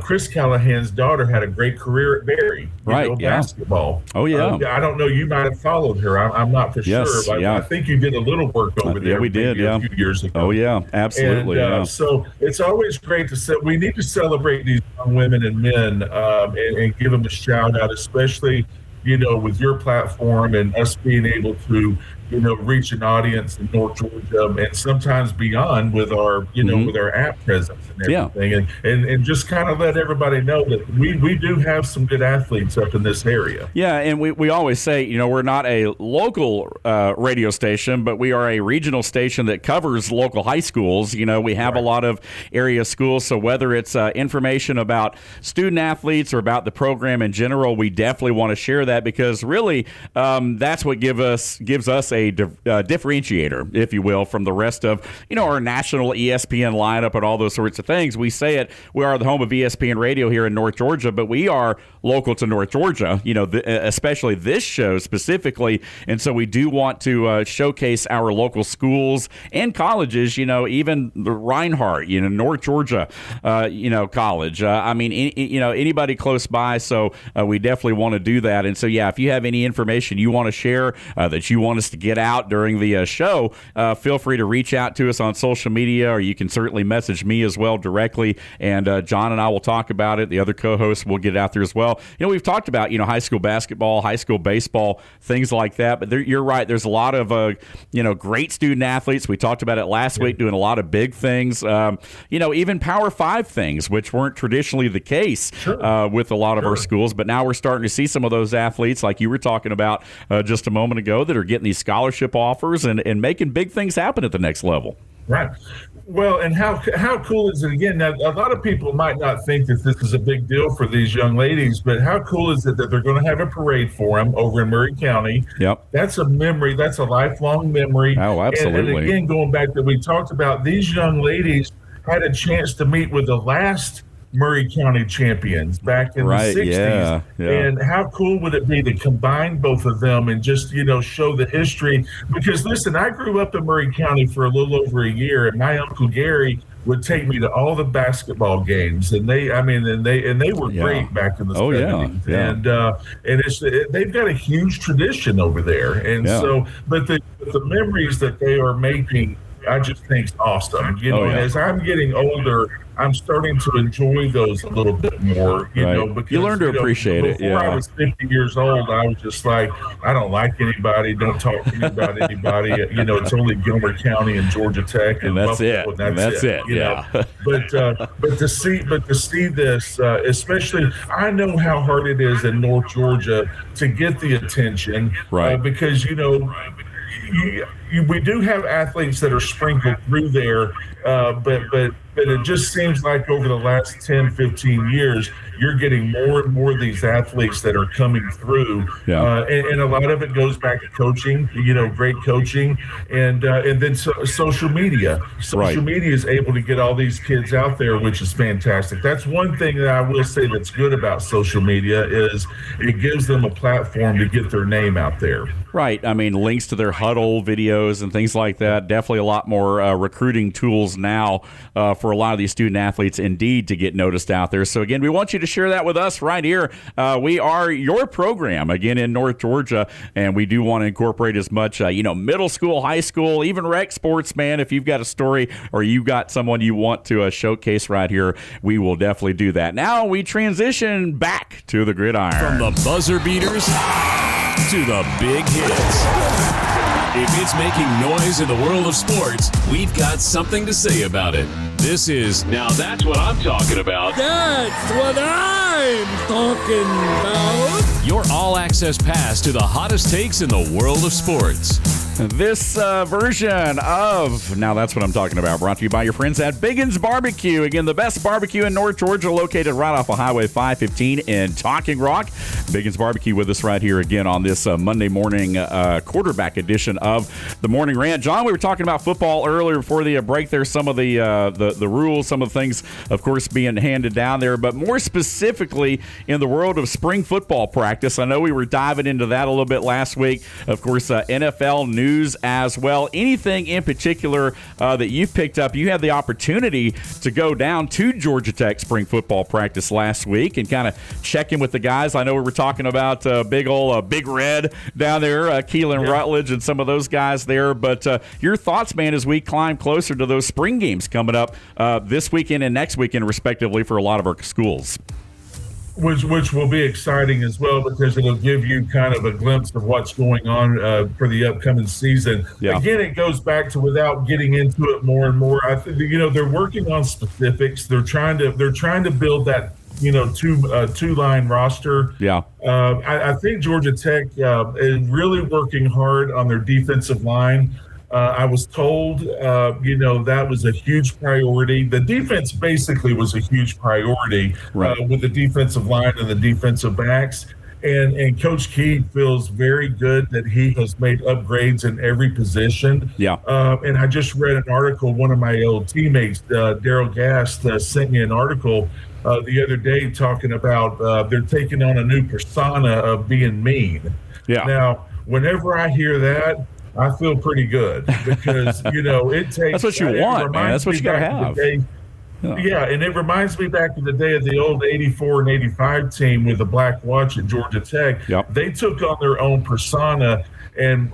Chris Callahan's daughter had a great career at Berry, basketball. Oh yeah, I don't know. You might have followed her. I'm not for sure. But I think you did a little work over there. Yeah, we did. A few years ago. Oh yeah, absolutely. And, so it's always great to we need to celebrate these young women and men and give them a shout out, especially with your platform and us being able to reach an audience in North Georgia and sometimes beyond with our with our app presence and everything, and just kind of let everybody know that we do have some good athletes up in this area. Yeah, and we always say we're not a local radio station, but we are a regional station that covers local high schools. We have a lot of area schools, so whether it's information about student athletes or about the program in general, we definitely want to share that because really that's what gives us a differentiator, if you will, from the rest of our national ESPN lineup and all those sorts of things. We say it, we are the home of ESPN Radio here in North Georgia, but we are local to North Georgia, especially this show specifically, and so we do want to showcase our local schools and colleges, even the Reinhardt, North Georgia college, anybody close by, so we definitely want to do that. And so if you have any information you want to share that you want us to get get out during the show, feel free to reach out to us on social media, or you can certainly message me as well directly, and John and I will talk about it. The other co-hosts will get out there as well. We've talked about, high school basketball, high school baseball, things like that, but you're right. There's a lot of, great student athletes. We talked about it last week, doing a lot of big things, even Power 5 things, which weren't traditionally the case with a lot of our schools, but now we're starting to see some of those athletes, like you were talking about just a moment ago, that are getting these scholarship offers and making big things happen at the next level. Right. Well, and how cool is it? Again, now, a lot of people might not think that this is a big deal for these young ladies, but how cool is it that they're going to have a parade for them over in Murray County? Yep. That's a memory. That's a lifelong memory. Oh, absolutely. And again, going back that we talked about, these young ladies had a chance to meet with the last Murray County champions back in the 60s. Yeah. And how cool would it be to combine both of them and just, show the history? Because listen, I grew up in Murray County for a little over a year, and my Uncle Gary would take me to all the basketball games, and they were great back in the 70s. And they've got a huge tradition over there. And so, but the memories that they are making, I just think is awesome. As I'm getting older, I'm starting to enjoy those a little bit more, because you learn to appreciate it. Before I was 50 years old, I was just like, I don't like anybody. Don't talk to me about anybody. It's only Gilmer County and Georgia Tech, and that's it. And that's it. But to see this, especially, I know how hard it is in North Georgia to get the attention, because we do have athletes that are sprinkled through there, but it just seems like over the last 10, 15 years, you're getting more and more of these athletes that are coming through. And a lot of it goes back to coaching, great coaching, and then social media. Social media is able to get all these kids out there, which is fantastic. That's one thing that I will say that's good about social media is it gives them a platform to get their name out there. Right. I mean, links to their huddle videos and things like that. Definitely a lot more recruiting tools now for a lot of these student athletes, indeed, to get noticed out there. So, again, we want you to share that with us right here. We are your program, again, in North Georgia, and we do want to incorporate as much, middle school, high school, even rec sports, man. If you've got a story or you got someone you want to showcase right here, we will definitely do that. Now we transition back to the gridiron. From the buzzer beaters to the big hits. If it's making noise in the world of sports, we've got something to say about it. This is Now That's What I'm Talking About. That's what I'm talking about. Your all-access pass to the hottest takes in the world of sports. This version of Now That's What I'm Talking About brought to you by your friends at Biggins Barbecue. Again, the best barbecue in North Georgia, located right off of Highway 515 in Talking Rock. Biggins Barbecue with us right here again on this Monday morning quarterback edition of the Morning Rant. John, we were talking about football earlier before the break there, some of the rules, some of the things, of course, being handed down there, but more specifically in the world of spring football practice. I know we were diving into that a little bit last week. Of course, NFL news as well. Anything in particular that you've picked up? You had the opportunity to go down to Georgia Tech spring football practice last week and kind of check in with the guys. I know we were talking about Big Red down there, Keelan Rutledge and some of those guys there, but your thoughts, man, as we climb closer to those spring games coming up this weekend and next weekend, respectively, for a lot of our schools. Which will be exciting as well, because it'll give you kind of a glimpse of what's going on for the upcoming season. Yeah. Again, it goes back to, without getting into it more and more, I think they're working on specifics. They're trying to build that two-line roster. Yeah. I think Georgia Tech is really working hard on their defensive line. I was told, that was a huge priority. The defense basically was a huge priority with the defensive line and the defensive backs. And Coach Key feels very good that he has made upgrades in every position. Yeah. And I just read an article. One of my old teammates, Daryl Gast, sent me an article the other day talking about they're taking on a new persona of being mean. Yeah. Now, whenever I hear that, I feel pretty good, because it takes. That's what you want, man. That's what you gotta have. Yeah, and it reminds me back in the day of the old 84 and 85 team with the Black Watch at Georgia Tech. Yep. They took on their own persona, And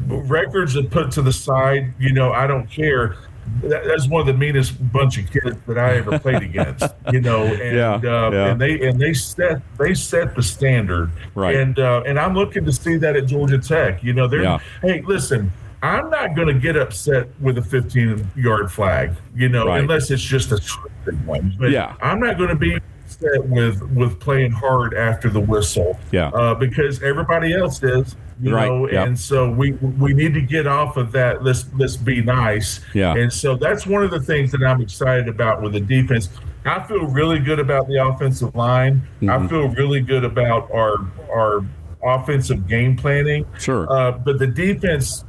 records are put to the side. I don't care. That's one of the meanest bunch of kids that I ever played against. And they set the standard. Right. And I'm looking to see that at Georgia Tech. Hey, listen. I'm not going to get upset with a 15-yard flag, right. unless it's just a stupid one. But yeah. I'm not going to be upset with playing hard after the whistle, because everybody else is, right. Yep. And so we need to get off of that. Let's be nice. Yeah. And so that's one of the things that I'm excited about with the defense. I feel really good about the offensive line. Mm-hmm. I feel really good about our offensive game planning. Sure. But the defense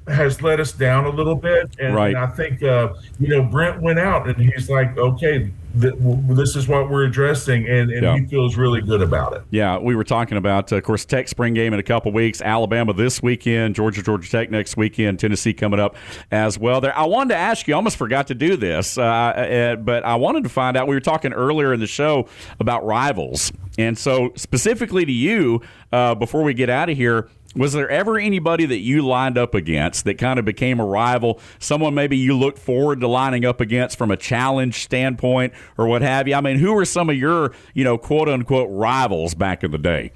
has let us down a little bit, and I think Brent went out and he's like, okay, this is what we're addressing, and he feels really good about it. Yeah, we were talking about, of course, Tech spring game in a couple weeks, Alabama this weekend, Georgia Tech next weekend, Tennessee coming up as well. There, I wanted to ask you, I almost forgot to do this, but I wanted to find out, we were talking earlier in the show about rivals, and so specifically to you, before we get out of here, was there ever anybody that you lined up against that kind of became a rival, someone maybe you looked forward to lining up against from a challenge standpoint or what have you? I mean, who were some of your, quote-unquote rivals back in the day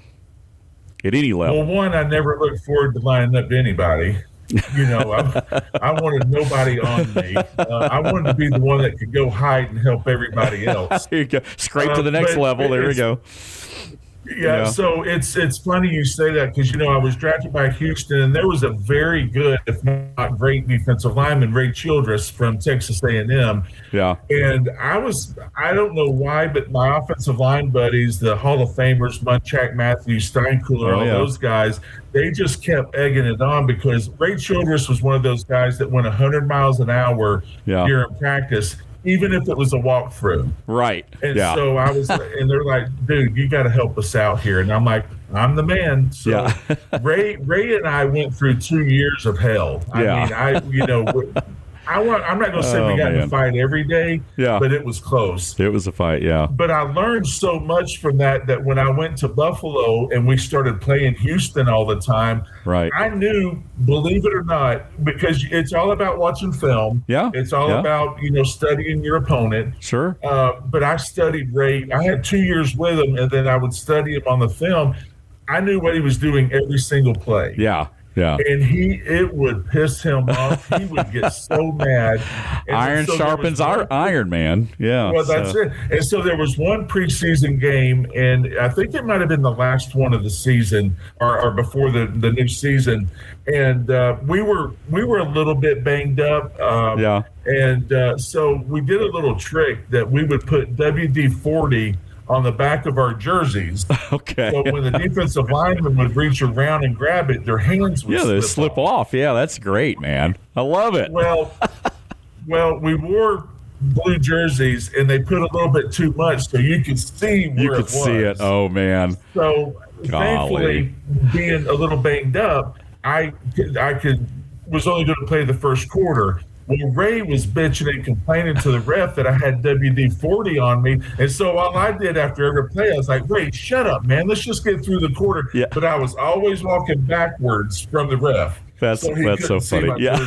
at any level? Well, one, I never looked forward to lining up to anybody. I wanted nobody on me. I wanted to be the one that could go hide and help everybody else. There you go. Scrape to the next level. There we go. Yeah, so it's funny you say that because, I was drafted by Houston, and there was a very good, if not great, defensive lineman, Ray Childress from Texas A&M. Yeah. And I don't know why, but my offensive line buddies, the Hall of Famers, Munchak, Matthews, Steinkuhler, those guys, they just kept egging it on because Ray Childress was one of those guys that went 100 miles an hour during practice, even if it was a walkthrough. Right. And so I was, and they're like, dude, you got to help us out here. And I'm like, I'm the man. So Ray and I went through 2 years of hell. I mean, I'm not going to say we got in a fight every day, but it was close. It was a fight, But I learned so much from that when I went to Buffalo and we started playing Houston all the time, I knew, believe it or not, because it's all about watching film. Yeah. It's all about, studying your opponent. Sure. But I studied Ray. I had 2 years with him, and then I would study him on the film. I knew what he was doing every single play. Yeah. Yeah. And it would piss him off. He would get so mad. And iron sharpens iron, man. Yeah. Well, that's it. And so there was one preseason game, and I think it might have been the last one of the season or before the new season. And we were a little bit banged up. And so we did a little trick that we would put WD-40 on the back of our jerseys. Okay. So when the defensive lineman would reach around and grab it, their hands would slip off. Yeah, that's great, man. I love it. Well, we wore blue jerseys, and they put a little bit too much, so you could see where you could see it. Oh, man. So thankfully, being a little banged up, I was only going to play the first quarter. Well, Ray was bitching and complaining to the ref that I had WD-40 on me. And so all I did after every play, I was like, Ray, shut up, man. Let's just get through the quarter. Yeah. But I was always walking backwards from the ref. That's so funny. Yeah.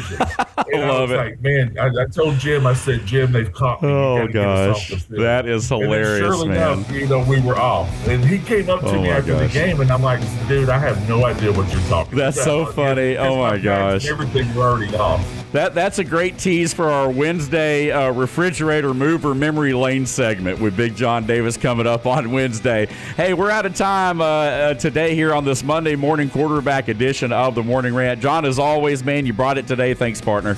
And I was like, man, I told Jim, I said, Jim, they've caught me. Oh, gosh. That is hilarious, and man. Enough, we were off. And he came up to me after the game, and I'm like, dude, I have no idea what you're talking about. That's so funny. Oh, my gosh. Everything were already off. That's a great tease for our Wednesday refrigerator mover memory lane segment with Big John Davis coming up on Wednesday. Hey, we're out of time today here on this Monday morning quarterback edition of the Morning Rant. John, as always, man, you brought it today. Thanks, partner.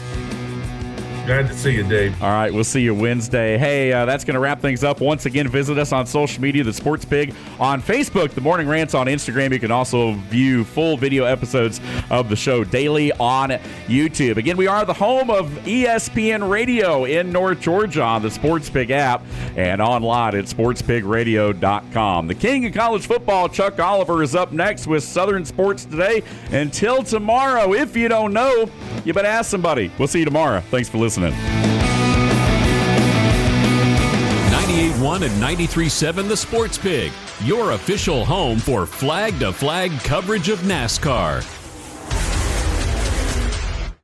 Glad to see you, Dave. All right, we'll see you Wednesday. Hey, that's going to wrap things up. Once again, visit us on social media, The Sports Pig on Facebook, The Morning Rant's on Instagram. You can also view full video episodes of the show daily on YouTube. Again, we are the home of ESPN Radio in North Georgia on the Sports Pig app and online at sportspigradio.com. The king of college football, Chuck Oliver, is up next with Southern Sports Today. Until tomorrow, if you don't know, you better ask somebody. We'll see you tomorrow. Thanks for listening. 98.1 and 93.7 The Sports Pig, your official home for flag-to-flag coverage of NASCAR.